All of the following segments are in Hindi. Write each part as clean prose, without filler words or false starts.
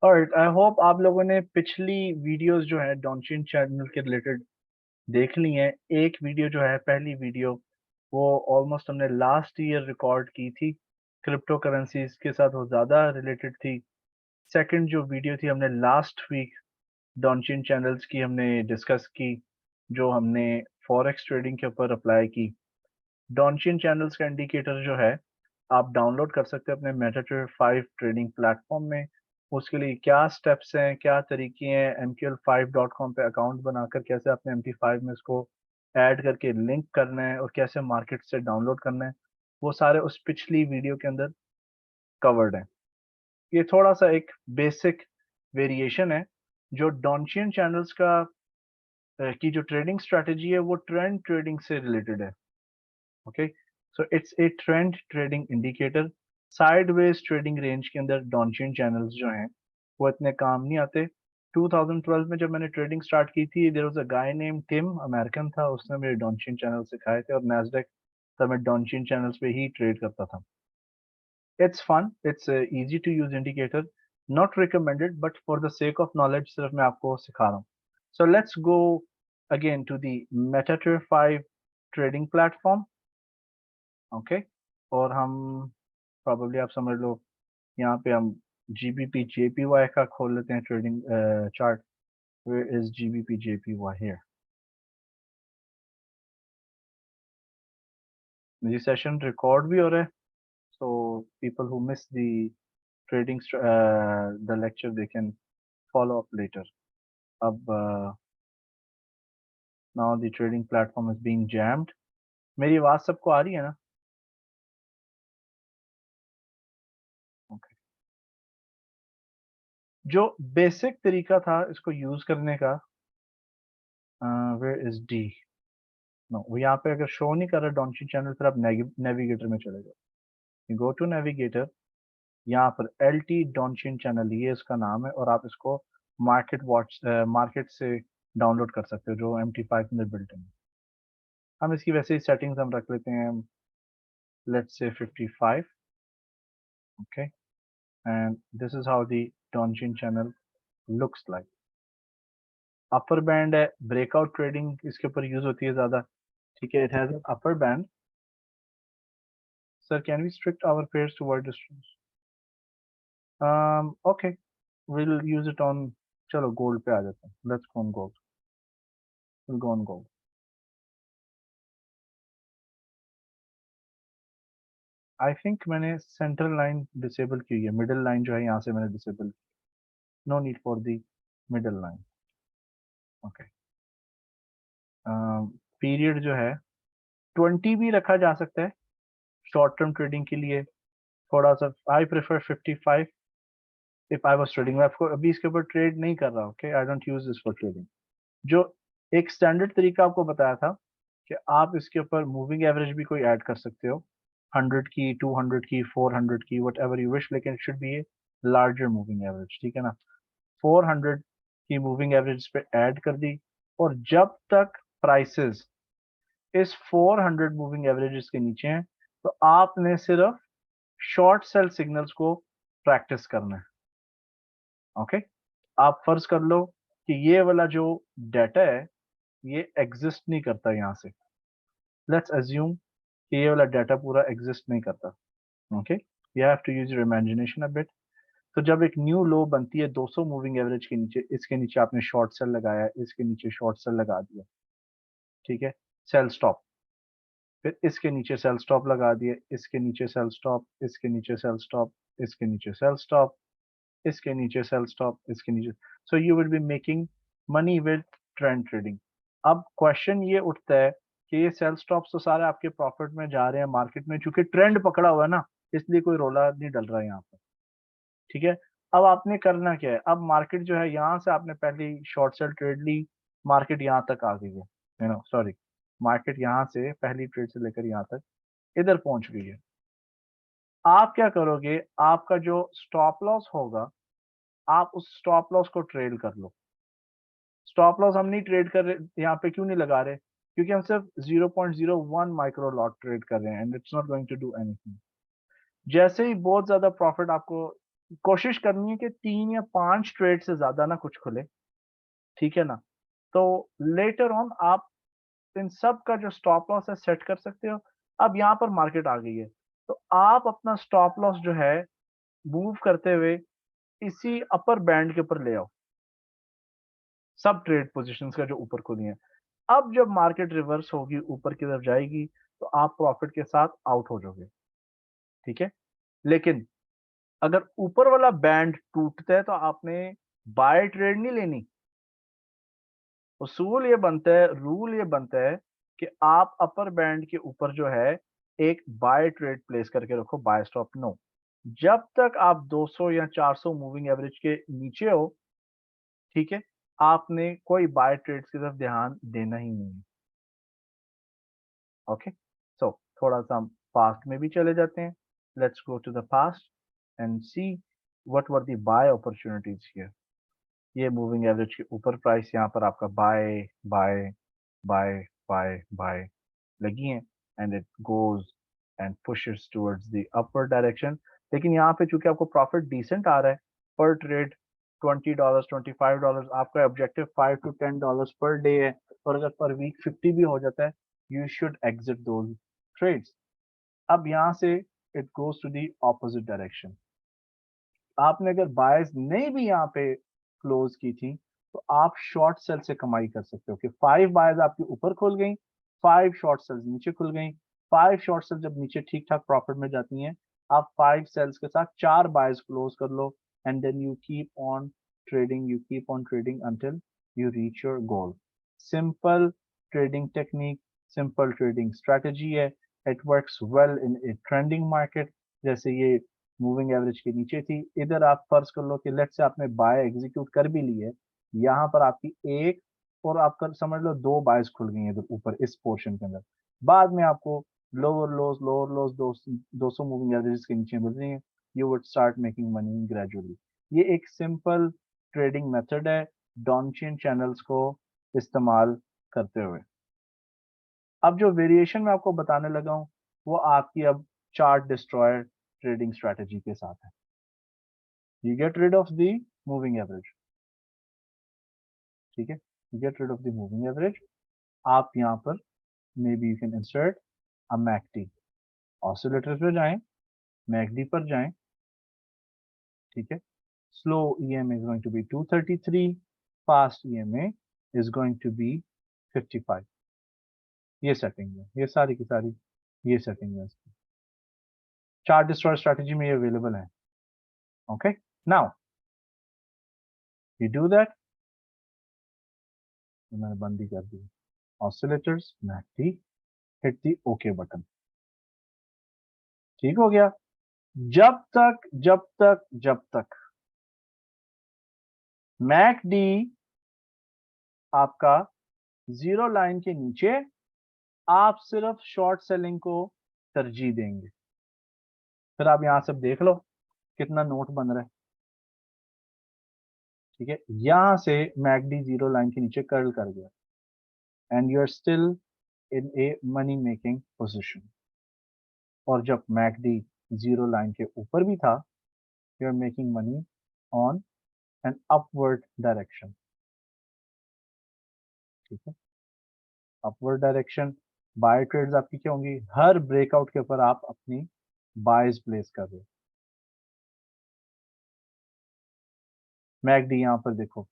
ऑलराइट, आई होप आप लोगों ने पिछली वीडियोस जो है डॉनचिन चैनल के रिलेटेड देख ली हैं। एक वीडियो जो है, पहली वीडियो, वो ऑलमोस्ट हमने लास्ट ईयर रिकॉर्ड की थी, क्रिप्टो करेंसीज के साथ वो ज़्यादा रिलेटेड थी। सेकंड जो वीडियो थी हमने लास्ट वीक डॉनचिन चैनल्स की हमने डिस्कस की, जो हमने फॉरेक्स ट्रेडिंग के ऊपर अप्लाई की। डॉनचिन चैनल्स का इंडिकेटर जो है आप डाउनलोड कर सकते हैं अपने मेटाट्रेडर 5 ट्रेडिंग प्लेटफॉर्म में। उसके लिए क्या स्टेप्स हैं, क्या तरीके हैं, mql5.com पे अकाउंट बनाकर कैसे आपने MT5 में इसको ऐड करके लिंक करना है और कैसे मार्केट से डाउनलोड करना है, वो सारे उस पिछली वीडियो के अंदर कवर्ड है। ये थोड़ा सा एक बेसिक वेरिएशन है जो डॉनचियन चैनल्स का की जो ट्रेडिंग स्ट्रेटजी है वो ट्रेंड ट्रेडिंग से रिलेटेड है। Okay, so it's a trend trading indicator. Sideways trading range के अंदर डॉनचियन चैनल्स जो हैं वो इतने काम नहीं आते। 2012 में जब मैंने ट्रेडिंग स्टार्ट की थी, there was a guy name Tim, American था, उसने मेरे डॉनचियन चैनल सिखाए थे और नैस्डैक तब मैं डॉनचियन चैनल्स पे ही ट्रेड करता था। It's fun, it's easy to use indicator, not recommended but for the sake of knowledge सिर्फ मैं आपको सिखा रहा हूँ। So let's go again to the MetaTrader 5 trading platform. Okay, और हम प्रॉब्लली आप समझ लो यहाँ पे हम GBP JPY का खोल लेते हैं trading chart. Where is GBP JPY here? ये सेशन रिकॉर्ड भी हो रहा है, so people who miss the the lecture, they can follow up later. अब now the trading platform is being jammed. मेरी आवाज सबको आ रही है ना? Okay. जो बेसिक तरीका था इसको यूज करने का, वेयर इज डी? नो, वो यहाँ पे अगर शो नहीं कर रहा डॉन्ची चैनल, फिर आप नेविगेटर में चले जाओ। गो टू नेविगेटर, यहाँ पर LT डॉन्चिन चैनल ये इसका नाम है और आप इसको मार्केट से डाउनलोड कर सकते हो जो MT5 में बिल्ट है। हम इसकी वैसे ही सेटिंग्स हम रख लेते हैं, let's say 55। Okay, and this is how the Donchian channel looks like. Upper band है, ब्रेकआउट ट्रेडिंग इसके ऊपर यूज होती है ज्यादा। ठीक है, it has upper band. Sir can we strict our pairs to word distance? Okay, will use it on, चलो गोल्ड पे आ जाते हैं, let's go on gold, will go on gold. I think मैंने सेंट्रल लाइन डिसेबल की है, मिडिल लाइन जो है यहाँ से मैंने डिसेबल की। No need for the middle line. Okay, period जो है 20 भी रखा जा सकता है शॉर्ट टर्म ट्रेडिंग के लिए। थोड़ा सा I prefer 55 if I was trading. मैं आपको अभी इसके ऊपर ट्रेड नहीं कर रहा, okay, I don't use this for trading. जो एक स्टैंडर्ड तरीका आपको बताया था कि आप इसके ऊपर मूविंग एवरेज भी कोई ऐड कर सकते हो, 100 की, 200 की, 400 की, वट एवर यू विश, लेकिन it should be a larger moving average. ठीक है ना? 400 की मूविंग एवरेज पे ऐड कर दी, और जब तक प्राइसेस इस 400 मूविंग एवरेजेस के नीचे हैं तो आपने सिर्फ शॉर्ट सेल सिग्नल्स को प्रैक्टिस करना है। ओके, आप फर्ज कर लो कि ये वाला जो डाटा है ये एग्जिस्ट नहीं करता यहाँ से। लेट्स अज्यूम कि ये वाला डाटा पूरा एग्जिस्ट नहीं करता। Okay, you have to use your imagination a bit. तो जब एक न्यू लो बनती है 200 मूविंग एवरेज के नीचे, इसके नीचे आपने शॉर्ट सेल लगाया, इसके नीचे शॉर्ट सेल लगा दिया, ठीक है, सेल स्टॉप। फिर इसके नीचे सेल स्टॉप लगा दिए, इसके नीचे सेल स्टॉप, इसके नीचे सेल स्टॉप, इसके नीचे सेल स्टॉप, इसके नीचे सेल स्टॉप, इसके नीचे। So you will be making money with trend trading. अब क्वेश्चन ये उठता है कि ये सेल स्टॉप्स तो सारे आपके प्रॉफिट में जा रहे हैं मार्केट में, चूंकि ट्रेंड पकड़ा हुआ है ना, इसलिए कोई रोला नहीं डल रहा है यहाँ पर। ठीक है, अब आपने करना क्या है? अब मार्केट जो है यहाँ से आपने पहले शॉर्ट सेल ट्रेड ली, मार्केट यहाँ तक आ गई है, सॉरी, मार्केट यहाँ से पहली ट्रेड से लेकर यहाँ तक इधर पहुंच गई है। आप क्या करोगे? आपका जो स्टॉप लॉस होगा, आप उस स्टॉप लॉस को ट्रेड कर लो। स्टॉप लॉस हम नहीं ट्रेड कर रहे यहाँ पे, क्यों नहीं लगा रहे? क्योंकि हम सिर्फ 0.01 माइक्रो लॉट ट्रेड कर रहे हैं, and it's not going to do anything. जैसे ही बहुत ज्यादा प्रॉफिट आपको कोशिश करनी है कि 3 या 5 ट्रेड से ज्यादा ना कुछ खुले, ठीक है ना? तो लेटर ऑन आप इन सब का जो स्टॉप लॉस है सेट कर सकते हो। अब यहाँ पर मार्केट आ गई है, तो आप अपना स्टॉप लॉस जो है मूव करते हुए इसी अपर बैंड के ऊपर ले आओ, सब ट्रेड पोजीशंस का जो ऊपर खुली हैं। अब जब मार्केट रिवर्स होगी, ऊपर की तरफ जाएगी, तो आप प्रॉफिट के साथ आउट हो जाओगे, ठीक है? लेकिन अगर ऊपर वाला बैंड टूटता है तो आपने बाय ट्रेड नहीं लेनी। उसूल ये बनता है, रूल ये बनता है कि आप अपर बैंड के ऊपर जो है एक बाय ट्रेड प्लेस करके रखो, बाय स्टॉप नो। जब तक आप 200 या 400 मूविंग एवरेज के नीचे हो, ठीक है, आपने कोई बाय ट्रेड्स की तरफ ध्यान देना ही नहीं है। ओके, सो थोड़ा सा हम पास्ट में भी चले जाते हैं। Let's go to the past and see what were the buy opportunities here. ये मूविंग एवरेज के ऊपर प्राइस यहाँ पर आपका buy buy buy buy buy लगी हैं, and it goes and pushes towards the upward direction. लेकिन यहाँ पे चूंकि आपको प्रॉफिट डिसेंट आ रहा है पर ट्रेड $20 $25, आपका ऑब्जेक्टिव $5 to $10 पर डे है, और अगर पर वीक 50 भी हो जाता है, you should exit those trades. अब यहाँ से it goes to the opposite direction. आपने अगर बायर्स नहीं भी यहाँ पे क्लोज की थी, तो आप शॉर्ट सेल से कमाई कर सकते हो कि 5 बायर्स आपके ऊपर खुल गई, 5 शॉर्ट सेल्स नीचे खुल गई। 5 शॉर्ट सेल्स जब नीचे ठीक ठाक प्रॉफिट में जाती हैं, आप 5 सेल्स के साथ 4 बायर्स क्लोज कर लो, and then you keep on trading until you reach your goal. Simple trading technique, simple trading strategy है। It works well in a trending market. जैसे ये मूविंग एवरेज के नीचे थी, इधर आप फर्ज कर लो कि लेट से आपने बाय एग्जीक्यूट कर भी ली है, यहाँ पर आपकी एक और आपका समझ लो 2 बायस खुल गई हैं इधर ऊपर इस पोर्शन के अंदर। बाद में आपको लोअर लोज 200 मूविंग एवरेज के नीचे मिल रही हैं। You would start making money gradually. ये एक सिंपल ट्रेडिंग मेथड है डॉनचिन चैनल्स को इस्तेमाल करते हुए। अब जो वेरिएशन मैं आपको बताने लगा हूँ, वो आपकी अब चार्ट डिस्ट्रॉयर ट्रेडिंग स्ट्रेटेजी के साथ है। You get rid of the moving average, ठीक है? You get rid of the moving average. आप यहाँ पर maybe you can insert a MACD. Oscillator पे जाएं, MACD पर जाएं, ठीक है? Slow EMA is going to be 233, fast EMA is going to be 55. ये सेटिंग है, ये सारी की सारी ये सेटिंग है। चार्ट डिस्ट्रॉय स्ट्रेटेजी में ये अवेलेबल है। Okay, now you do that. मैंने बंद ही कर दी ऑसिलेटर्स, MACD, हिट दी ओके बटन। ठीक हो गया। जब तक मैकडी आपका जीरो लाइन के नीचे, आप सिर्फ शॉर्ट सेलिंग को तरजीह देंगे। फिर आप यहां से देख लो कितना नोट बन रहा है, ठीक है? यहां से मैकडी जीरो लाइन के नीचे कर्ल कर गया and you are still in a money making position. और जब मैकडी जीरो लाइन के ऊपर भी था, you are making money on an upward direction, ठीक है? Upward direction. बाय ट्रेड्स आपकी क्या होंगी? हर ब्रेकआउट के ऊपर आप अपनी बायस प्लेस कर रहे हो। मैकडी यहाँ पर देखो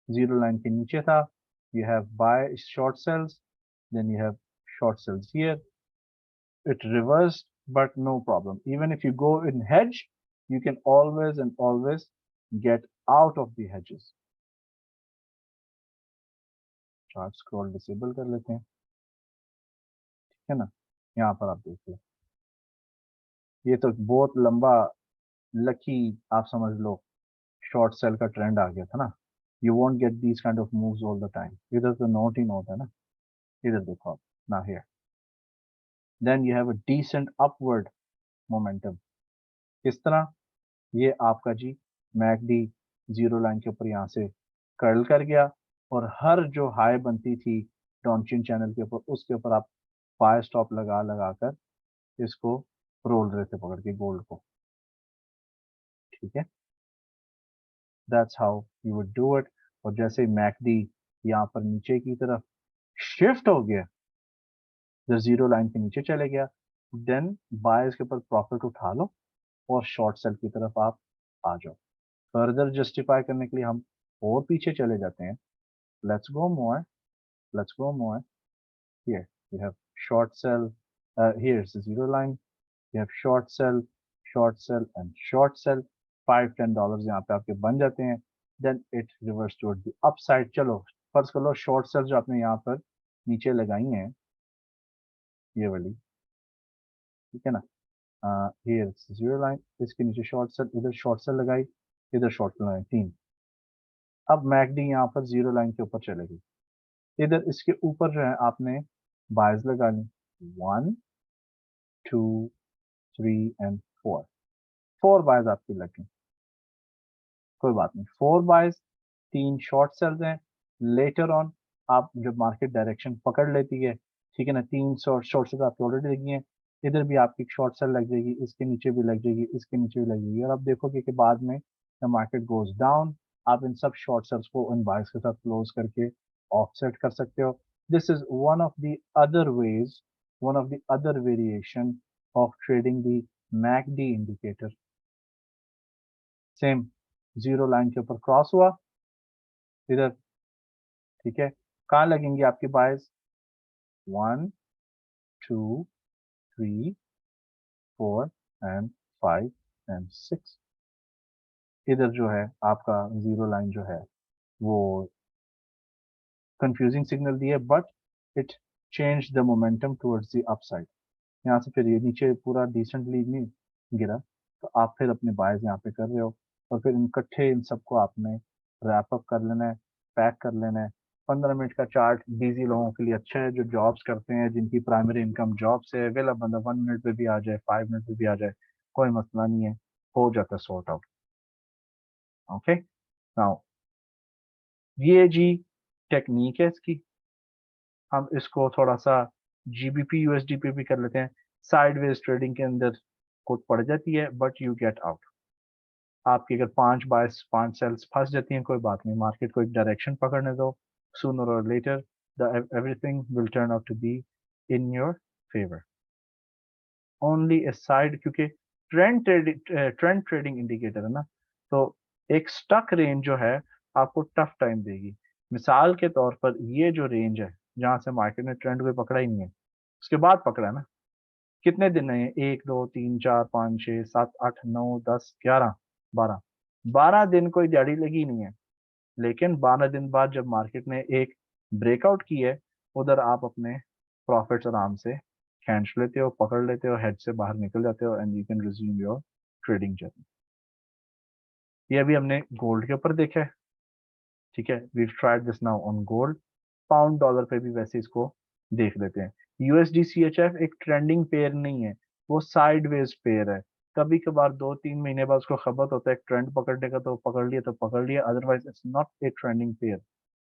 जीरो लाइन के नीचे था, you have buy short cells, then you have short cells here. It reversed, but no problem. Even if you go in hedge, you can always and always get out of the hedges. Chart scroll disable कर लेते हैं, ठीक है ना? यहाँ पर आप देखिए, ये तो बहुत लंबा लकी आप समझ लो शॉर्ट सेल का ट्रेंड आ गया था ना। You want get these kind of moves all the time. इधर तो नोट ही नोट है ना, इधर देखो आप ना, here then you have a decent upward momentum. किस तरह? ये आपका जी मैकडी जीरो लाइन के ऊपर यहाँ से कर्ल कर गया, और हर जो हाई बनती थी डॉनचिन चैनल के ऊपर, उसके ऊपर आप बाय स्टॉप लगा लगा कर इसको रोल रहे थे पकड़ के गोल्ड को। ठीक है, that's how you would do it. और जैसे मैकडी यहाँ पर नीचे की तरफ शिफ्ट हो गया, जब जीरो लाइन के नीचे चले गया, देन बायर्स के ऊपर प्रॉफिट उठा लो और शॉर्ट सेल की तरफ आप आ जाओ। फर्दर जस्टिफाई करने के लिए हम और पीछे चले जाते हैं। Let's go more, let's go more. Here we have short sell, here is the zero line, we have short sell and short sell. $5-10 यहाँ पे आपके बन जाते हैं, then it reverse toward the upside. चलो फर्ज कर लो शॉर्ट सेल जो आपने यहाँ पर नीचे लगाई हैं, ये वाली, ठीक है ना, हियर जीरो लाइन, इसके नीचे शॉर्ट सेल, इधर शॉर्ट सेल लगाई, इधर शॉर्ट सेल लगाई, 3। अब मैकडी यहाँ पर जीरो लाइन के ऊपर चलेगी, इधर इसके ऊपर जो है आपने बायर्स लगा ली, 1 2 3 एंड 4, 4 बायर्स आपकी लगी, कोई बात नहीं, 4 बायर्स, 3 शॉर्ट सेल्स हैं। लेटर ऑन आप जब मार्केट डायरेक्शन पकड़ लेती है, ठीक है ना, 3 शॉर्ट सेल्स आपकी ऑलरेडी लगी हैं, इधर भी आपकी शॉर्ट सेल लग जाएगी, इसके नीचे भी लग जाएगी, इसके नीचे भी लग जाएगी, और आप देखोगे कि बाद में द मार्केट गोज डाउन, आप इन सब शॉर्ट सेल्स को उन बायर्स के साथ क्लोज करके ऑफसेट कर सकते हो। This is one of the other ways, one of the other variation of trading the McD indicator. Same zero line के ऊपर क्रॉस हुआ इधर, ठीक है, कहाँ लगेंगे आपके बायर्स, 1 2 3 4 एंड 5 एंड 6। इधर जो है आपका जीरो लाइन जो है वो कंफ्यूजिंग सिग्नल दिए, but it change the momentum towards the upside. यहाँ से फिर ये नीचे पूरा डिसेंटली नहीं गिरा, तो आप फिर अपने बायर्स यहाँ पे कर रहे हो, और फिर इकट्ठे इन सबको आपने रैप अप कर लेना है, पैक कर लेना है। 15 मिनट का चार्ट बिजी लोगों के लिए अच्छा है, जो जॉब्स करते हैं, जिनकी प्राइमरी इनकम जॉब से, वेला बंदा 1 मिनट पे भी आ जाए, 5 मिनट पे भी आ जाए, कोई मसला नहीं है, हो जाता है सॉर्ट आउट। ओके, नाउ ये जी टेक्निक है इसकी, हम इसको थोड़ा सा जीबीपी यूएसडी पे भी कर लेते हैं। साइडवेज ट्रेडिंग के अंदर कोट पड़ जाती है, बट यू गेट आउट। आपकी अगर 5 बायस 5 सेल्स फंस जाती हैं, कोई बात नहीं, मार्केट को एक डायरेक्शन पकड़ने दो, सूनर और later the everything will turn out to be in your favour. Only a side, क्योंकि ट्रेंड ट्रेडिंग इंडिकेटर है ना, तो एक स्टक रेंज जो है आपको टफ टाइम देगी। मिसाल के तौर पर ये जो रेंज है जहां से मार्केट ने ट्रेंड को पकड़ा ही नहीं है, उसके बाद पकड़ा है ना, कितने दिन है, 1 2 3 4 5 6 7 8 9 10 11 12, 12 दिन कोई दिहाड़ी लगी नहीं है। लेकिन 12 दिन बाद जब मार्केट ने एक ब्रेकआउट की है, उधर आप अपने प्रॉफिट्स आराम से खींच लेते हो, पकड़ लेते हो, हेड से बाहर निकल जाते हो, and you can resume your trading journey. ये अभी हमने गोल्ड के ऊपर देखा है, ठीक है, we tried this now on gold. Pound dollar पे भी वैसे इसको देख लेते हैं। यूएसडी सीएचएफ एक ट्रेंडिंग पेयर नहीं है, वो साइडवेज पेयर है। कभी कभार 2-3 महीने बाद उसको खबर होता है ट्रेंड पकड़ने का, तो पकड़ लिया तो पकड़ लिया, otherwise it's not a trending pair.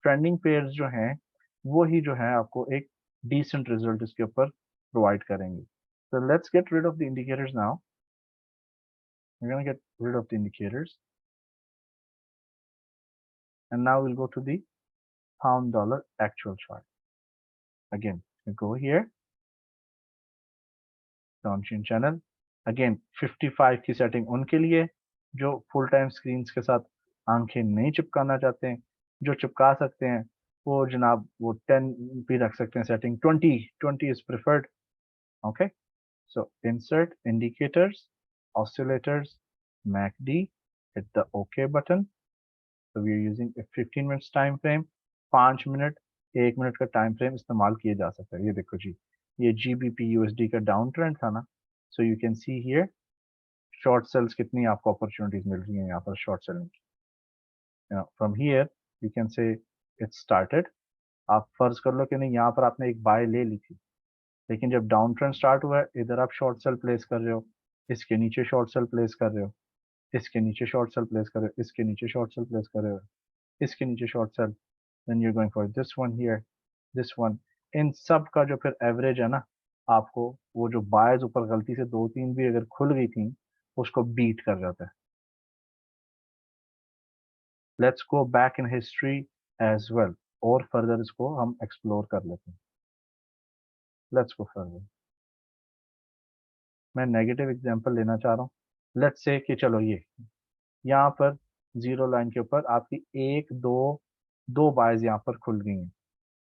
Trending pairs जो हैं वो ही जो है आपको एक डिसेंट रिजल्ट इसके ऊपर प्रोवाइड करेंगे। So let's get rid of the indicators now. We're going to get rid of the indicators. And now we'll go to the pound dollar actual chart. Again, we go here, downstream channel. Again, 55 की सेटिंग उनके लिए जो फुल टाइम स्क्रीन के साथ आंखें नहीं चिपकाना चाहते हैं। जो चिपका सकते हैं वो जनाब वो 10 भी रख सकते हैं setting, 20 is preferred. Okay, so insert indicators, oscillators, MACD, hit the OK button. So we are using a 15 minutes time frame, 5 minute 1 minute का टाइम फ्रेम इस्तेमाल किया जा सकता है। ये देखो जी, ये GBP USD का डाउन ट्रेंड था ना, so you can see here short sells कितनी आपको अपॉर्चुनिटीज मिल रही हैं यहाँ पर short selling. From here you can say it started. आप फर्ज कर लो कि नहीं, यहाँ पर आपने एक बाय ले ली थी, लेकिन जब डाउन ट्रेंड स्टार्ट हुआ है, इधर आप शॉर्ट सेल प्लेस कर रहे हो, इसके नीचे शॉर्ट सेल प्लेस कर रहे हो, इसके नीचे शॉर्ट सेल प्लेस कर रहे हो, इसके नीचे शॉर्ट सेल प्लेस कर रहे हो, इसके नीचे short sell, then you going for this one here, this one. इन सब का जो फिर एवरेज है ना, आपको वो जो बायर्स ऊपर गलती से 2-3 भी अगर खुल गई थी, उसको बीट कर जाता है। Let's go back in history as well, और फर्दर इसको हम एक्सप्लोर कर लेते हैं। Let's go further. मैं नेगेटिव एग्जांपल लेना चाह रहा हूँ। लेट्स से कि चलो ये यहाँ पर जीरो लाइन के ऊपर आपकी एक दो दो बायज यहाँ पर खुल गई हैं।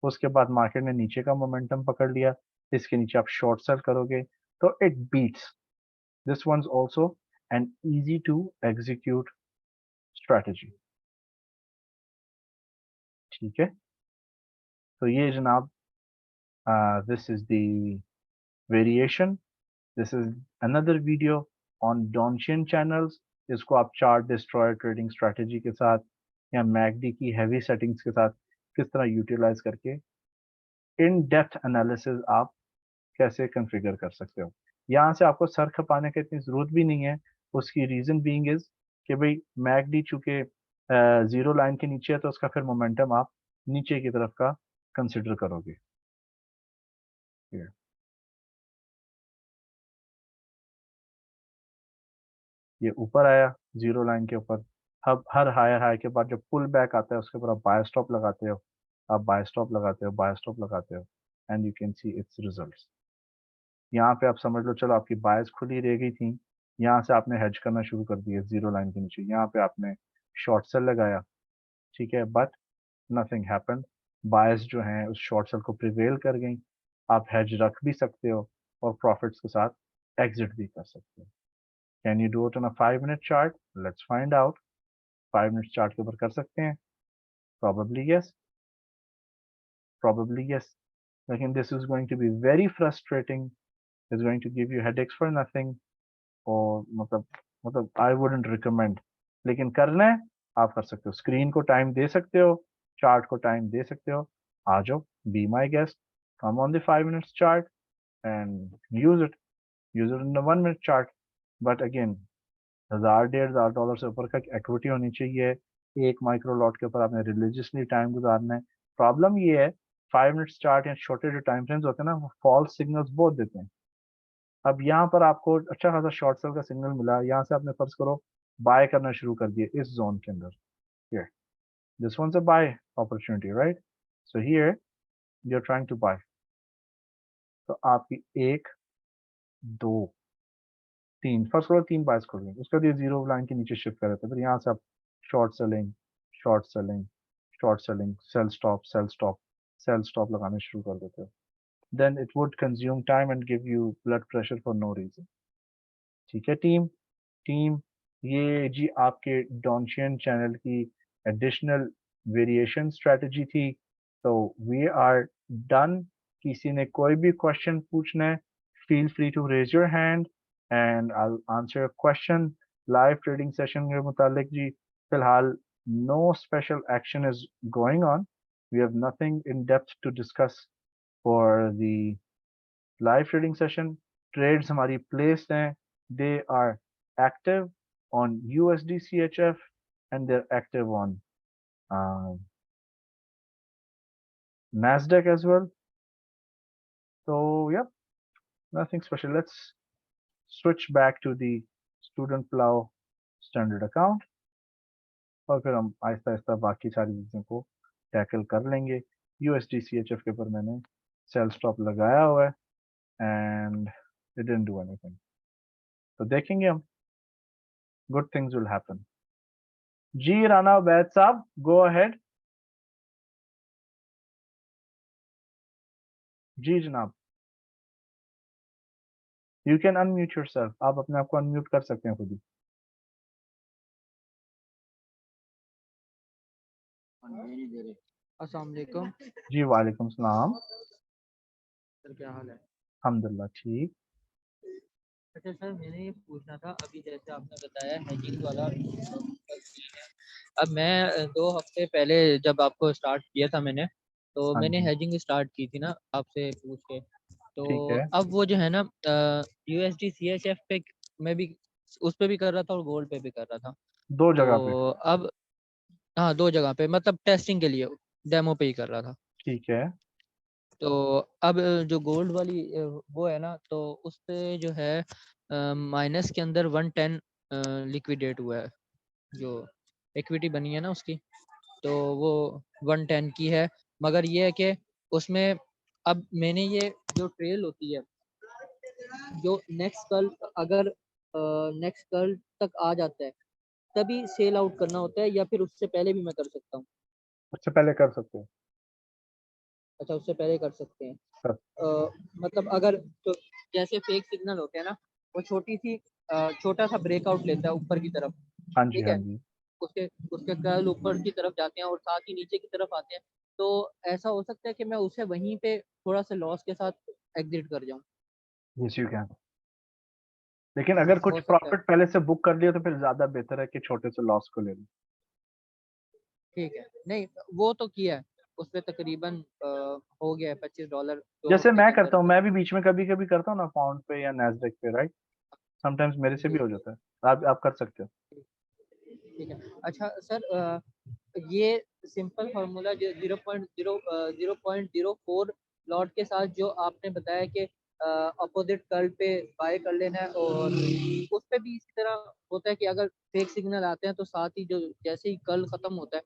उसके बाद मार्केट ने नीचे का मोमेंटम पकड़ लिया, इसके नीचे आप शॉर्ट सेल करोगे तो it beats this one also an easy to execute strategy. ठीक है, तो ये जनाब this is the variation, this is another video on Donchian channels. इसको आप चार्ट डिस्ट्रॉयर ट्रेडिंग स्ट्रेटेजी के साथ या मैकडी की हैवी सेटिंग्स के साथ किस तरह यूटिलाइज करके इन डेप्थ एनालिसिस आप कैसे कॉन्फ़िगर कर सकते हो। यहाँ से आपको सर खपाने की इतनी ज़रूरत भी नहीं है। उसकी रीज़न बीइंग इज कि भाई मैकडी चूंकि जीरो लाइन के नीचे है तो उसका फिर मोमेंटम आप नीचे की तरफ का कंसिडर करोगे। ये ऊपर आया जीरो लाइन के ऊपर, अब हर हायर हाई के बाद जब पुल बैक आता है उसके ऊपर आप बाय स्टॉप लगाते हो, आप बाय स्टॉप लगाते हो, बाय स्टॉप लगाते हो, and you can see it's results. यहाँ पे आप समझ लो चलो आपकी बायस खुली रह गई थी, यहाँ से आपने हेज करना शुरू कर दिया जीरो लाइन के नीचे, यहाँ पे आपने शॉर्ट सेल लगाया। ठीक है, बट नथिंग हैपेंड, बायस जो हैं उस शॉर्ट सेल को प्रिवेल कर गई। आप हेज रख भी सकते हो और प्रॉफिट्स के साथ एग्जिट भी कर सकते हो। Can you do it on a 5 minute chart? Let's find out. 5 minute chart के ऊपर कर सकते हैं? प्रॉबेबली यस, प्रॉबेबली यस, लेकिन this is going to be very frustrating, is going to give you headaches for nothing, और मतलब आई वुडेंट रिकमेंड। लेकिन करना है आप कर सकते हो, स्क्रीन को टाइम दे सकते हो, चार्ट को टाइम दे सकते हो। आ जाओ, be my guest, come on the 5 minutes chart and use it in the 1 minute chart. But again 1000 $1,500 से ऊपर का इक्विटी होनी चाहिए। एक माइक्रो लॉट के ऊपर आपने रिलीजियसली टाइम गुजारना है। प्रॉब्लम ये है 5 मिनट्स चार्ट या छोटे जो टाइम फ्रेम्स होते हैं ना वो फॉल्स सिग्नल्स बहुत देते हैं। अब यहाँ पर आपको अच्छा खासा शॉर्ट सेल का सिग्नल मिला, यहाँ से आपने फर्ज करो बाय करना शुरू कर दिए इस जोन के अंदर, here this once a buy opportunity, right? So here you are trying to buy, तो आपकी एक दो तीन, फर्स्ट करो तीन बायस खुल गए, उसके बाद ये जीरो लाइन के नीचे शिफ्ट कर देते हैं, फिर यहाँ से आप short selling, short selling, short selling, sell stop, sell stop, sell stop लगाने शुरू कर देते हो। Then it would consume time and give you blood pressure for no reason. ठीक है टीम, टीम ये जी आपके डॉन्शियन चैनल की एडिशनल वेरिएशन स्ट्रेटजी थी। तो वी आर डन। किसी ने कोई भी क्वेश्चन पूछना है, feel free to raise your hand and I will answer your question. Live trading session के मुतालिक जी फिलहाल no special action is going on, we have nothing in depth to discuss for the live trading session. Trades हमारी प्लेस्ड हैं, they are active on USD CHF and they're active on Nasdaq as well. So yep, nothing special. Let's switch back to the student plow standard account और फिर हम आहिस्ता आहिस्ता बाकी सारी चीज़ों को टैकल कर लेंगे। USD CHF के ऊपर मैंने सेल स्टॉप लगाया हुआ है and it didn't do anything. तो देखेंगे हम, good things will happen. जी राना उबैद साहब, go ahead. जी जनाब, you can unmute yourself. आप अपने आप को unmute कर सकते हैं खुद ही। अस्सलाम वालेकुम। जी वालेकुम सलाम। सर क्या हाल है? अल्हम्दुलिल्लाह ठीक। अच्छा सर, मैंने ये पूछना था, अभी जैसे आपने बताया हैजिंग वाला, अब मैं 2 हफ्ते पहले जब आपको स्टार्ट किया था मैंने, तो हाँ मैंने जी, हैजिंग स्टार्ट की थी ना आपसे पूछ के। तो ठीक है। अब वो जो है ना USD CHF पे मैं भी उस पे भी कर रहा था और गोल्ड पे भी कर रहा था। दो जगह पे, तो अब हाँ, 2 जगह पे, मतलब टेस्टिंग के लिए डेमो पे ही कर रहा था। ठीक है। तो अब जो गोल्ड वाली वो है ना, तो उस पे जो है माइनस के अंदर 110 लिक्विडेट हुआ है जो इक्विटी बनी है ना उसकी, तो वो 110 की है। मगर ये है कि उसमें अब मैंने ये जो ट्रेल होती है, जो नेक्स्ट कल अगर नेक्स्ट कल तक आ जाता है तभी सेल आउट करना होता है, या फिर उससे पहले भी मैं कर सकता हूँ? उससे पहले कर सकते हो अच्छा, उससे पहले कर सकते हैं। सर। मतलब अगर तो जैसे फेक सिग्नल होते हैं ना, वो छोटा सा ब्रेकआउट लेता है ऊपर की तरफ, हाँ जी, ठीक हाँ है, जी। उसके उसके कर्ल ऊपर की तरफ जाते हैं और साथ ही नीचे की तरफ आते हैं, तो ऐसा हो सकता है कि मैं उसे वहीं पे थोड़ा सा लॉस के साथ एग्जिट कर जाऊं। Yes you can. लेकिन अगर कुछ हो सकता है। प्रॉफिट पहले से बुक कर लिया तो फिर ज्यादा बेहतर है कि छोटे से लॉस को ले लो। ठीक है, नहीं वो तो किया है, उस पे तकरीबन हो गया है $25 दो जैसे हफ्ते मैं के अंदर करता हूँ, अंदर। मैं भी बीच में कभी कभी करता हूँ ना पाउंड पे या नैस्डैक पे, राइट। समटाइम्स मेरे से भी जी हो जाता है, आप कर सकते हो। ठीक है। अच्छा सर, ये सिंपल फार्मूला जो 0.04 लॉट के साथ जो आपने बताया कि अपोजिट कर्ल पे बाय कर लेना है, और उस पे भी इसी तरह होता है कि अगर फेक सिग्नल आते हैं तो साथ ही जो जैसे ही कर्ल खत्म होता है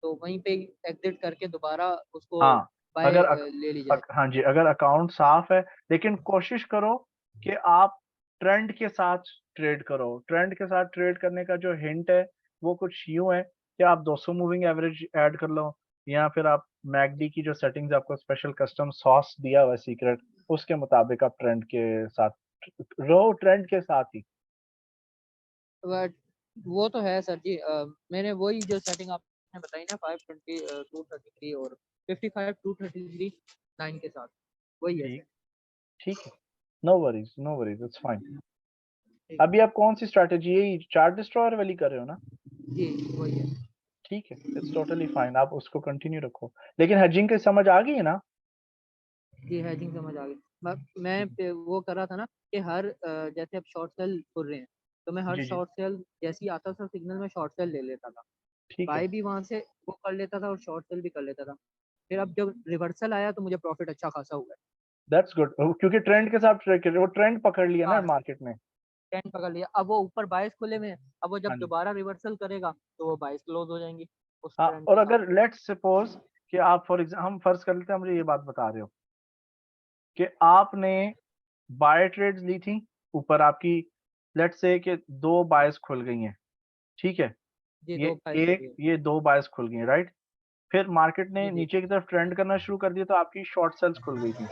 तो वहीं पे एग्जिट करके दोबारा उसको हाँ, बाय अगर ले ली जाए। हाँ जी, अगर अकाउंट साफ है, लेकिन कोशिश करो कि आप ट्रेंड के साथ ट्रेड करो। ट्रेंड के साथ ट्रेड करने का जो हिंट है वो कुछ यूं है कि आप 200 मूविंग एवरेज ऐड कर लो, या फिर आप मैकडी की जो सेटिंग्स आपको स्पेशल कस्टम सॉस दिया हुआ है सीक्रेट, उसके मुताबिक आप ट्रेंड के साथ रहो, ट्रेंड के साथ ही। बट वो तो है सर जी, मैंने वही जो सेटिंग आपने बताई ना, 520 233 और 55 233 9 के साथ, वही है सर। ठीक, ठीक है। No worries, no worries, it's fine. ठीक है। अभी आप कौन सी स्ट्रैटेजी, यही चार्ट डिस्ट्रॉयर वाली कर रहे हो ना? जी वही है। ठीक है, इट्स टोटली फाइन, आप उसको कंटिन्यू रखो। लेकिन हेजिंग की समझ आ गई है ना? जी हैजिंग समझ आ गई। मैं ठीक है। वो कर रहा था ना कि हर जैसे अब शॉर्ट सेल खुल रहे हैं, तो मैं हर जी जी। शॉर्ट सेल जैसे ही आता था सिग्नल में शॉर्ट सेल ले लेता था, ठीक है। बाय भी वहां से वो कर लेता था और शॉर्ट सेल भी कर लेता था। फिर अब जब रिवर्सल आया तो मुझे प्रॉफिट अच्छा खासा हुआ है। दैट्स गुड, क्योंकि ट्रेंड के साथ ट्रेड कर रहे हो, वो ट्रेंड पकड़ लिया ना हाँ, मार्केट ने। ट्रेंड पकड़ लिया, अब वो ऊपर बायस खुले में है, अब वो जब हाँ जी। दोबारा रिवर्सल करेगा तो वो बायस क्लोज हो जाएंगी उस हाँ, ट्रेंड और के साथ। अगर लेट्स सपोज कि आप फॉर एग्जाम्पल, हम फर्ज कर लेते हैं, मुझे ये बात बता रहे हो कि आपने बाय ट्रेड्स ली थी, ऊपर आपकी लेट्स से कि दो बायस खुल गई हैं, ठीक है। जी ये दो बायस खुल एक, गए। ये दो बायस खुल गई हैं, राइट। फिर मार्केट ने जी जी नीचे की तरफ ट्रेंड करना शुरू कर दिया तो आपकी शॉर्ट सेल्स खुल गई थी,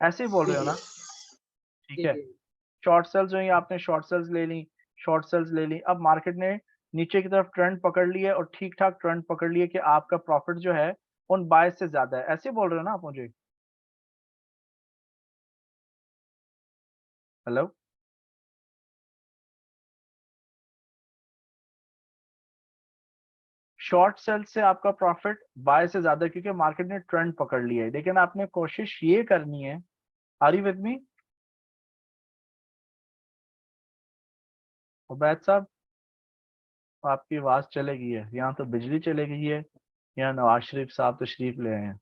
ऐसे ही बोल जी रहे हो जी ना? ठीक जी है। जी शॉर्ट सेल्स जो है, आपने शॉर्ट सेल्स ले ली, शॉर्ट सेल्स ले ली, अब मार्केट ने नीचे की तरफ ट्रेंड पकड़ ली है और ठीक ठाक ट्रेंड पकड़ ली है कि आपका प्रॉफिट जो है उन बायस से ज्यादा है, ऐसे बोल रहे हो ना आप मुझे? हेलो? शॉर्ट सेल से आपका प्रॉफिट बाय से ज्यादा है क्योंकि मार्केट ने ट्रेंड पकड़ लिया है, लेकिन आपने कोशिश ये करनी है। Are you with me Ubaid साहब? आपकी आवाज चले गई है, यहाँ तो बिजली चले गई है, यहाँ नवाज शरीफ साहब तशरीफ ले आए हैं।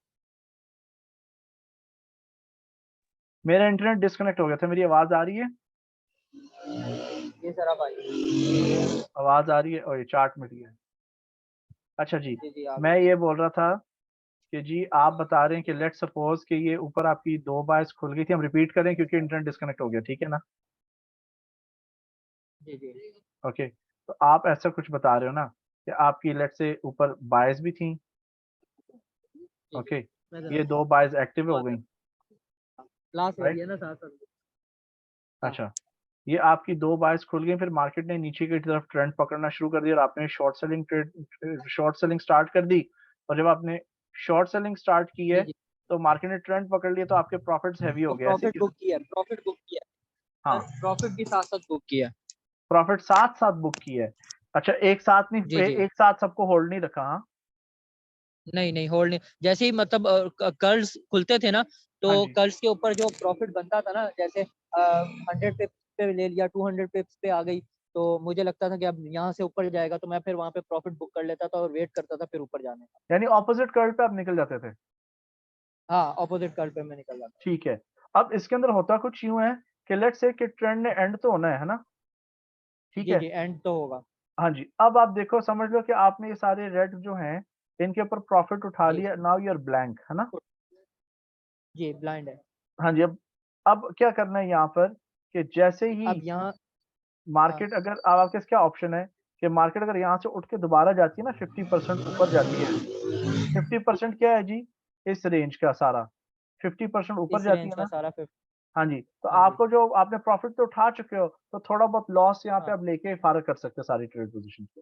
मेरा इंटरनेट डिस्कनेक्ट हो गया था, मेरी आवाज आ रही है? ये सर अब आई। आवाज आ रही है, और ये चार्ट मिट गया। अच्छा जी, जी जी आ गई। मैं ये बोल रहा था कि जी आप बता रहे हैं कि लेट्स सपोज कि ये ऊपर आपकी दो बायस खुल गई थी, हम रिपीट करें क्योंकि इंटरनेट डिस्कनेक्ट हो गया, ठीक है ना? जी जी ओके, तो आप ऐसा कुछ बता रहे हो ना कि आपकी लेट्स से ऊपर बायस भी थी, जी जी ओके, मैं जरा ये दो बायस एक्टिव हो बात गई, कर, क्लास हो रही राइट। है ना साथ साथ। हाँ अच्छा, ये आपकी दो बायस खुल गई, फिर मार्केट ने नीचे की तरफ ट्रेंड पकड़ना शुरू कर दिया और आपने शॉर्ट सेलिंग स्टार्ट कर दी। और जब आपने शॉर्ट सेलिंग स्टार्ट की है जी जी, तो मार्केट ने ट्रेंड पकड़ लिया तो आपके प्रॉफिट्स हैवी हो और गए, ऐसे क्यों? प्रॉफिट बुक किया हाँ, सर, प्रॉफिट भी साथ साथ बुक किया। प्रॉफिट साथ साथ बुक की है। अच्छा, एक साथ नहीं, जी जी, एक साथ सबको होल्ड नहीं रखा, हाँ। नहीं नहीं होल्ड नहीं, जैसे ही मतलब कर्ल्स खुलते थे ना, तो हाँ जी, कर्ल्स के ऊपर जो प्रॉफिट बनता था ना, जैसे 100 पिप्स पे ले लिया, 200 पिप्स पे आ गई, तो मुझे लगता था कि अब यहाँ से ऊपर जाएगा, तो मैं फिर वहां पे प्रॉफिट बुक कर लेता था और वेट करता था फिर ऊपर जाने का। यानी ऑपोजिट कर्व पे आप निकल जाते थे। हाँ, ऑपोजिट कर्ल पे मैं निकल जाता। ठीक है। अब इसके अंदर होता कुछ यूं है कि लेट्स से कि ट्रेंड ने एंड तो होना है ना? ठीक जी है। जी एंड तो होगा। हाँ जी, अब आप देखो, समझ लो कि आपने ये सारे रेड जो हैं इनके ऊपर प्रॉफिट उठा जी लिया, नाउ यू आर ब्लैंक, है ना? जी ब्लाइंड है। हाँ जी, अब क्या करना है यहाँ पर कि जैसे ही अब यहाँ हाँ मार्केट, अगर अब आपके पास क्या ऑप्शन है कि मार्केट अगर यहाँ से उठ के दोबारा जाती है ना 50% ऊपर जाती है, 50% क्या है जी? इस रेंज का सारा 50% ऊपर इस जाती रेंज है का ना? सारा हाँ जी, तो हाँ जी आपको जो आपने प्रॉफिट तो उठा चुके हो, तो थोड़ा बहुत लॉस यहाँ पे हाँ आप लेके फारग कर सकते हैं सारी ट्रेड पोजीशन को।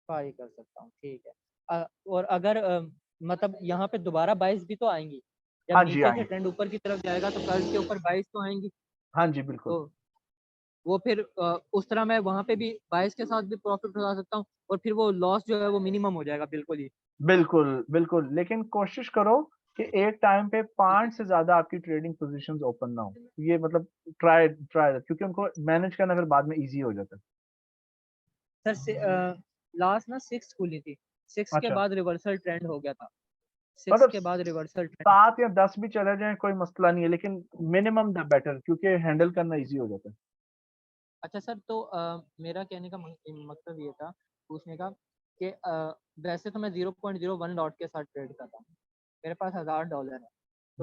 फारी कर सकता हूँ, ठीक है। और अगर मतलब यहाँ पे दोबारा बाइस भी तो आएंगी, जब हाँ जी, नीचे से आएंगे। ट्रेंड ऊपर की तरफ जाएगा तो कर्ज के ऊपर बाइस तो आएंगी। हाँ जी, बिल्कुल। तो वो फिर उस तरह मैं वहां पे भी बाइस के साथ भी प्रॉफिट उठा सकता हूँ, और फिर वो लॉस जो है वो मिनिमम हो जाएगा बिल्कुल ही। बिल्कुल, बिल्कुल, लेकिन कोशिश करो कि एक टाइम पे जी 5 से ज़्यादा आपकी ट्रेडिंग पोज़ीशंस ओपन ना हो। ये मतलब ट्राई ट्राई क्योंकि उनको मैनेज करना फिर बाद में ईज़ी हो जाता है। सर लास्ट ना सिक्स खुली थी, सिक्स के अच्छा, बाद रिवर्सल ट्रेंड हो गया था, सिक्स मतलब के बाद रिवर्सल ट्रेंड। 7 या 10 भी चले जाएँ कोई मसला नहीं है, लेकिन मिनिमम द बेटर, क्योंकि हैंडल करना ईज़ी हो जाता है। अच्छा सर, तो मेरा कहने का मतलब ये था पूछने का कि वैसे तो मैं 0.01 लॉट के साथ ट्रेड करता हूँ, मेरे पास $1000 है, जी,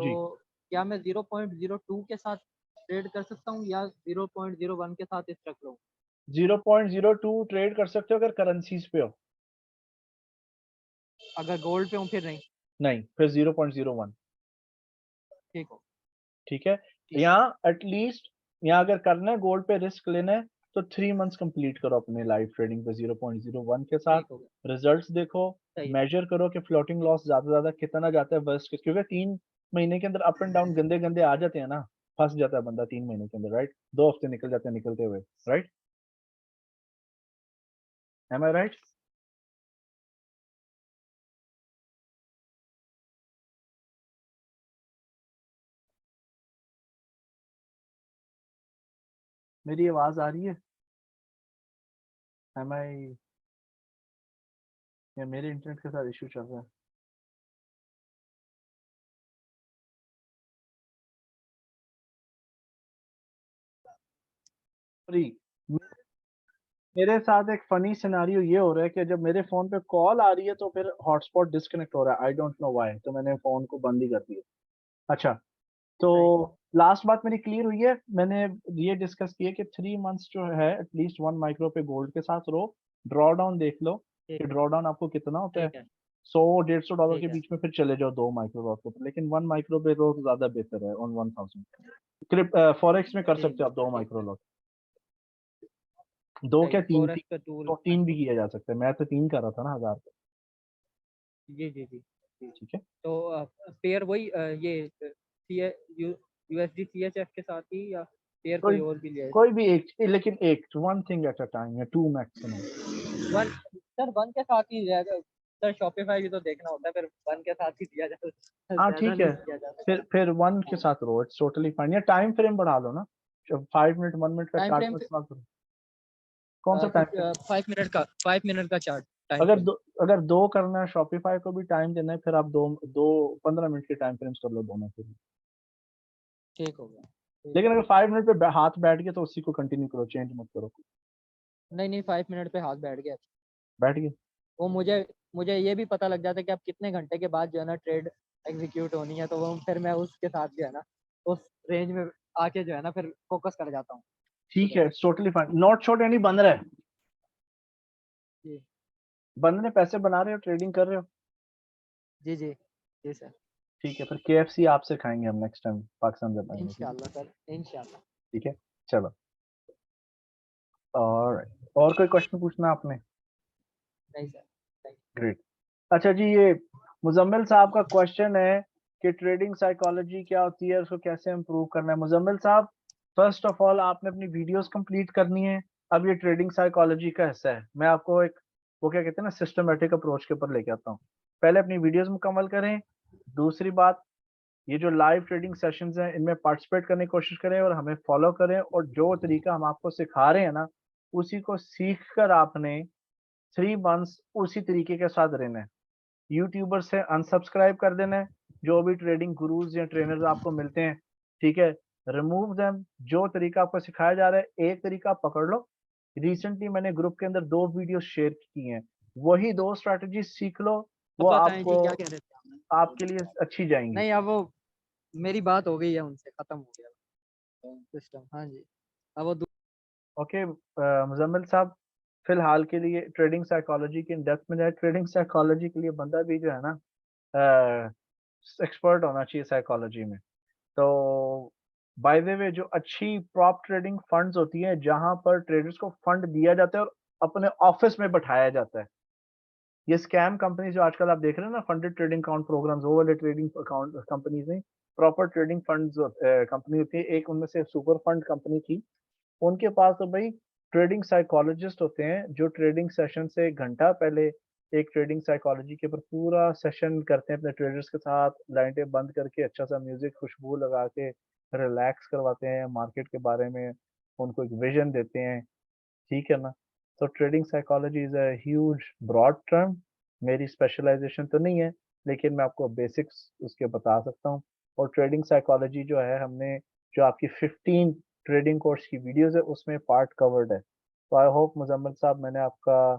तो क्या मैं 0.02 के साथ ट्रेड कर सकता हूँ या 0.01 के साथ स्ट्रक लूँ? 0.02 ट्रेड कर सकते हो अगर करेंसीज़ पे हो, अगर गोल्ड पे हूँ फिर नहीं? नहीं, फिर 0.01। ठीक हो, ठीक है? ठीक है, यहाँ एटलीस्ट, यहाँ अगर करना है गोल्ड पे रिस्क लेना है, तो 3 मंथ्स कंप्लीट करो अपने लाइव ट्रेडिंग पे 0.01 के साथ। ठीक हो गया, रिजल्ट्स देखो, सही है। मेजर करो कि फ्लोटिंग लॉस ज़्यादा से ज़्यादा कितना जाता है वर्स्ट केस, क्योंकि 3 महीने के अंदर अप एंड डाउन गंदे-गंदे आ जाते हैं ना, फँस जाता है बंदा 3 महीने के अंदर, राइट? 2 हफ्ते निकल जाते हैं निकलते हुए, राइट? एम आई राइट? मेरी आवाज़ आ रही है? एम आई, या मेरे इंटरनेट के साथ इश्यू चल रहा है? सॉरी, मेरे साथ एक फनी सिनेरियो ये हो रहा है कि जब मेरे फ़ोन पे कॉल आ रही है तो फिर हॉटस्पॉट डिस्कनेक्ट हो रहा है, आई डोंट नो व्हाई, तो मैंने फ़ोन को बंद ही कर दिया। अच्छा, तो सही, लास्ट बात मेरी क्लियर हुई है। मैंने ये डिस्कस किया कि 3 मंथ्स जो है एटलीस्ट 1 माइक्रो पे गोल्ड के साथ रहो, ड्रॉ डाउन देख लो ठीक कि है, ड्रॉ डाउन आपको कितना होता है। ठीक है, 100-150 डॉलर के ठीक है, बीच में फिर चले जाओ 2 माइक्रो लॉट के ऊपर, लेकिन 1 माइक्रो पे तो ज़्यादा बेहतर है ऑन 1000। फॉरेक्स में कर जी सकते हो जी आप 2 ठीक माइक्रो है, लॉट, 2 सही क्या है, 3, फोरेक्स का टूल। 3 भी किया जा सकता है। मैं तो 3 कर रहा था ना 1000 पे, जी जी जी जी। ठीक है? तो पेयर वही ये सी यूएसडी सीएचएफ के साथ ही, या पेयर कोई कोई और भी लिया है? कोई भी एक, लेकिन एक, 1 थिंग एट अ टाइम या 2 मैक्सिमम। वन, सर वन के साथ ही जाएगा सर, शॉपिफाई भी तो देखना होता है, फिर वन के साथ ही दिया जाता, हाँ, ज्यादा ठीक है। नहीं किया जा सकता। फिर 1 के साथ रहो, इट्स टोटली फाइन, या टाइम फ्रेम बढ़ा लो ना। 5 मिनट, 1 मिनट का टाइम चार्ट फ्रेम इस्तेमाल करो। कौन सा टाइम फ्रेम? 5 मिनट का, 5 मिनट का चार्ट टाइम अगर फ्रेम। दो अगर 2 करना है, शॉपिफाई को भी टाइम देना है, फिर आप 2 15 मिनट के टाइम फ्रेम्स कर लो दोनों के लिए। ठीक हो गया, ठीक लेकिन हो अगर गया। 5 मिनट पे हाथ बैठ गया तो उसी को कंटिन्यू करो, चेंज मत करो। नहीं नहीं, 5 मिनट पे हाथ बैठ गया। बैठ गए? वो मुझे मुझे ये भी पता लग जाता है कि अब कितने घंटे के बाद जो है ना ट्रेड एग्जीक्यूट होनी है, तो वो फिर मैं उसके साथ जो है ना उस रेंज में आके जो है ना फिर फोकस कर जाता हूँ ठीक उधर। है, it's totally fine. Not short यानी बंद रहा है, जी बंद ने पैसे बना रहे हो, ट्रेडिंग कर रहे हो। जी जी जी सर। ठीक है, फिर केएफसी आपसे खाएंगे हम नेक्स्ट टाइम पाकिस्तान जब आएंगे, ठीक है? इंशाल्लाह सर, इंशाल्लाह। ठीक है, चलो। और कोई क्वेश्चन पूछना आपने? नहीं सर, नहीं। ग्रेट। अच्छा जी, ये मुजम्मिल साहब का क्वेश्चन है कि ट्रेडिंग साइकोलॉजी क्या होती है, उसको कैसे इम्प्रूव करना है। मुजम्मिल साहब, फर्स्ट ऑफ ऑल आपने अपनी वीडियोस कंप्लीट करनी है। अब ये ट्रेडिंग साइकोलॉजी का हिस्सा है, मैं आपको एक, वो क्या कहते हैं ना, सिस्टमेटिक अप्रोच के ऊपर लेके आता हूँ। पहले अपनी वीडियोस मुकम्मल करें। दूसरी बात, ये जो लाइव ट्रेडिंग सेशंस हैं इनमें पार्टिसिपेट करने की कोशिश करें और हमें फॉलो करें, और जो तरीका हम आपको सिखा रहे हैं ना, उसी को सीख कर आपने 3 मंथ्स उसी तरीके के साथ रहना है। यूट्यूबर से अनसब्सक्राइब कर देना है, जो भी ट्रेडिंग गुरुज या ट्रेनर्स आपको मिलते हैं, ठीक है? Remove them. जो तरीका आपको सिखाया जा रहा है, एक तरीका आप पकड़ लो, रिसेंटली मैंने ग्रुप के अंदर 2 वीडियो शेयर की हैं, वही 2 स्ट्रैटेजी सीख लो, वो बताएं जी, आपको क्या कह रहे थे आप? आपके लिए अच्छी जाएंगी। नहीं, अब वो मेरी बात हो गई है उनसे, खत्म हो गया सिस्टम। हाँ जी, अब वो ओके मुजम्मिल साहब, फिलहाल के लिए ट्रेडिंग साइकोलॉजी की इन डेप्थ में जाए। ट्रेडिंग साइकोलॉजी के लिए बंदा भी जो है ना एक्सपर्ट होना चाहिए साइकोलॉजी में। तो बाय द वे जो अच्छी प्रॉप ट्रेडिंग फंड्स होती हैं जहां पर ट्रेडर्स को फंड दिया जाता है और अपने ऑफिस में बैठाया जाता है। ये स्कैम कंपनी जो आजकल आप देख रहे हैं ना, फंडेड ट्रेडिंग अकाउंट प्रोग्राम्स, वो वाले ट्रेडिंग अकाउंट कंपनीज नहीं, प्रॉपर ट्रेडिंग फंड्स कंपनी होती है। एक उनमें से सुपर फंड कंपनी थी, उनके पास तो भाई ट्रेडिंग साइकोलॉजिस्ट होते हैं जो ट्रेडिंग सेशन से 1 घंटा पहले एक ट्रेडिंग साइकोलॉजी के ऊपर पूरा सेशन करते हैं अपने ट्रेडर्स के साथ, लाइटें बंद करके अच्छा सा म्यूजिक खुशबू लगा के रिलैक्स करवाते हैं, मार्केट के बारे में उनको एक विजन देते हैं, ठीक है ना। तो trading psychology is a huge broad term, मेरी स्पेशलाइजेशन तो नहीं है, लेकिन मैं आपको बेसिक्स उसके बता सकता हूँ। और ट्रेडिंग साइकोलॉजी जो है, हमने जो आपकी 15 ट्रेडिंग कोर्स की वीडियोस है उसमें पार्ट कवर्ड है। तो आई होप मुजम्मिल साहब मैंने आपका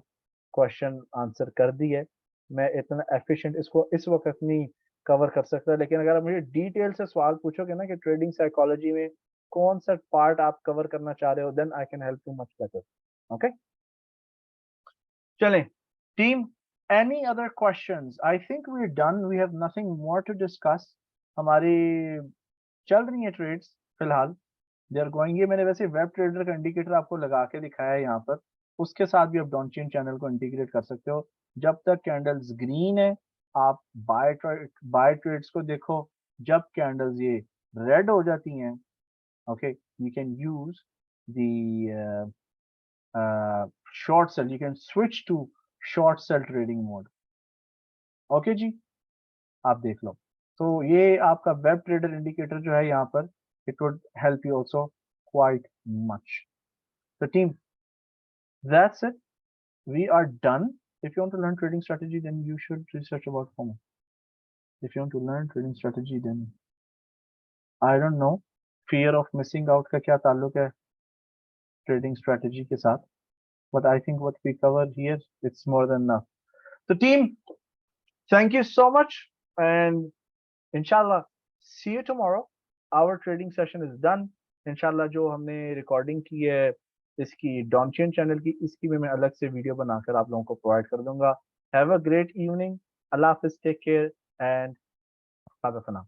क्वेश्चन आंसर कर दी है। मैं इतना एफिशिएंट इसको इस वक्त नहीं कवर कर सकता, लेकिन अगर आप मुझे डिटेल से सवाल पूछोगे ना कि ट्रेडिंग साइकोलॉजी में कौन सा पार्ट आप कवर करना चाह रहे हो, then I can help you much better. Okay, चलें team, any other questions? I think we are done, we have nothing more to discuss. हमारी चल रही है ट्रेड्स फिलहाल, दे आर गोइंग। ये मैंने वैसे वेब ट्रेडर का इंडिकेटर आपको लगा के दिखाया है यहाँ पर, उसके साथ भी आप डॉनचेन चैनल को इंटीग्रेट कर सकते हो। जब तक कैंडल्स ग्रीन है आप बाय ट्रेड्स को देखो, जब कैंडल्स ये रेड हो जाती हैं, okay, you can use the short sell, you can switch to short sell trading mode. Okay जी, आप देख लो। तो ये आपका वेब ट्रेडर इंडिकेटर जो है यहाँ पर, it would help you also quite much. So team, that's it. We are done. If you want to learn trading strategy, then you should research about FOMO. If you want to learn trading strategy, then I don't know, fear of missing out का क्या ताल्लुक है trading strategy के साथ, but I think what we cover here, it's more than enough. So team, thank you so much, and inshallah, see you tomorrow. Our trading session is done. Inshallah जो हमने रिकॉर्डिंग की है इसकी डॉनचेन चैनल की, इसकी भी मैं अलग से वीडियो बनाकर आप लोगों को प्रोवाइड कर दूंगा। हैव अ ग्रेट इवनिंग, अल्लाह हाफिज, take care and bye bye for now.